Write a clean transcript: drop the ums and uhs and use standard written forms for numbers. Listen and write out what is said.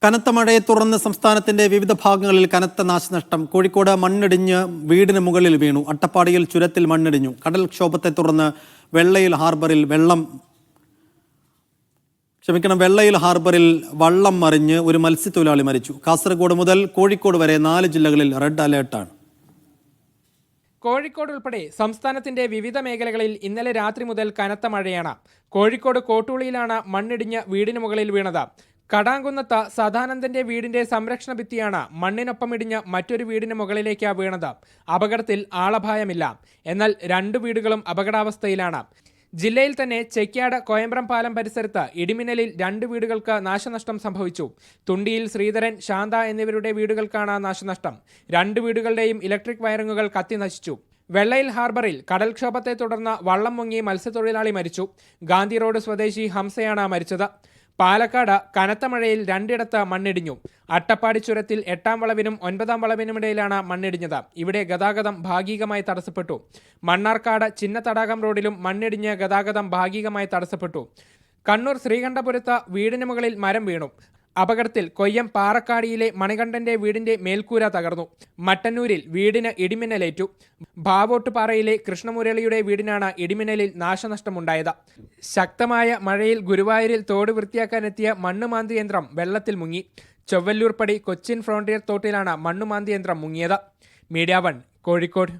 കനത്ത മഴയെ തുടർന്ന് സംസ്ഥാനത്തിന്റെ വിവിധ ഭാഗങ്ങളിൽ കനത്ത നാശനഷ്ടം. കോഴിക്കോട് മണ്ണിടിഞ്ഞ് വീടിന് മുകളിൽ വീണു. അട്ടപ്പാടിയിൽ ചുരത്തിൽ മണ്ണിടിഞ്ഞു. കടൽക്ഷോഭത്തെ തുടർന്ന് വെള്ളയിൽ ഹാർബറിൽ വള്ളം മറിഞ്ഞ് ഒരു മത്സ്യത്തൊഴിലാളി മരിച്ചു. കാസർഗോഡ് മുതൽ കോഴിക്കോട് വരെ 4 ജില്ലകളിൽ റെഡ് അലേർട്ടാണ്. കോഴിക്കോട് ഉൾപ്പെടെ സംസ്ഥാനത്തിന്റെ വിവിധ മേഖലകളിൽ ഇന്നലെ രാത്രി മുതൽ കനത്ത മഴയാണ്. കോഴിക്കോട് കോട്ടൂളിയിലാണ് മണ്ണിടിഞ്ഞ് വീടിന് മുകളിൽ വീണത്. കടാങ്കുന്നത്ത് സദാനന്ദന്റെ വീടിന്റെ സംരക്ഷണ ഭിത്തിയാണ് മണ്ണിനൊപ്പം ഇടിഞ്ഞ് മറ്റൊരു വീടിന് മുകളിലേക്ക് വീണത്. അപകടത്തിൽ ആളപായമില്ല. എന്നാൽ 2 വീടുകളും അപകടാവസ്ഥയിലാണ്. ജില്ലയിൽ തന്നെ ചെക്യാട് കോയമ്പ്രം പാലം പരിസരത്ത് ഇടിമിന്നലിൽ 2 വീടുകൾക്ക് നാശനഷ്ടം സംഭവിച്ചു. തുണ്ടിയിൽ ശ്രീധരൻ, ശാന്ത എന്നിവരുടെ വീടുകൾക്കാണ് നാശനഷ്ടം. 2 വീടുകളുടെയും ഇലക്ട്രിക് വയറിങ്ങുകൾ കത്തി നശിച്ചു. വെള്ളയിൽ ഹാർബറിൽ കടൽക്ഷോഭത്തെ തുടർന്ന് വള്ളം മുങ്ങി മത്സ്യത്തൊഴിലാളി മരിച്ചു. ഗാന്ധി റോഡ് സ്വദേശി ഹംസയാണ് മരിച്ചത്. പാലക്കാട് കനത്ത മഴയിൽ 2 മണ്ണിടിഞ്ഞു. അട്ടപ്പാടി ചുരത്തിൽ 8-ാം വളവിനും 9-ാം വളവിനുമിടയിലാണ് മണ്ണിടിഞ്ഞത്. ഇവിടെ ഗതാഗതം ഭാഗികമായി തടസ്സപ്പെട്ടു. മണ്ണാർക്കാട് ചിന്നത്തടാകം റോഡിലും മണ്ണിടിഞ്ഞ് ഗതാഗതം ഭാഗികമായി തടസ്സപ്പെട്ടു. കണ്ണൂർ ശ്രീകണ്ഠപുരത്ത് വീടിന് മുകളിൽ മരം വീണു. അപകടത്തിൽ കൊയ്യം പാറക്കാടിയിലെ മണികണ്ഠന്റെ വീടിന്റെ മേൽക്കൂര തകർന്നു. മട്ടന്നൂരിൽ വീടിന് ഇടിമിന്നലേറ്റു. ഭാവോട്ടുപാറയിലെ കൃഷ്ണമുരളിയുടെ വീടിനാണ് ഇടിമിന്നലിൽ നാശനഷ്ടമുണ്ടായത്. ശക്തമായ മഴയിൽ ഗുരുവായൂരിൽ തോട് വൃത്തിയാക്കാനെത്തിയ മണ്ണുമാന്തി യന്ത്രം വെള്ളത്തിൽ മുങ്ങി. ചൊവ്വല്ലൂർപ്പടി കൊച്ചിൻ ഫ്രോണ്ടിയർ തോട്ടിലാണ് മണ്ണുമാന്തി യന്ത്രം മുങ്ങിയത്. മീഡിയ 1 കോഴിക്കോട്.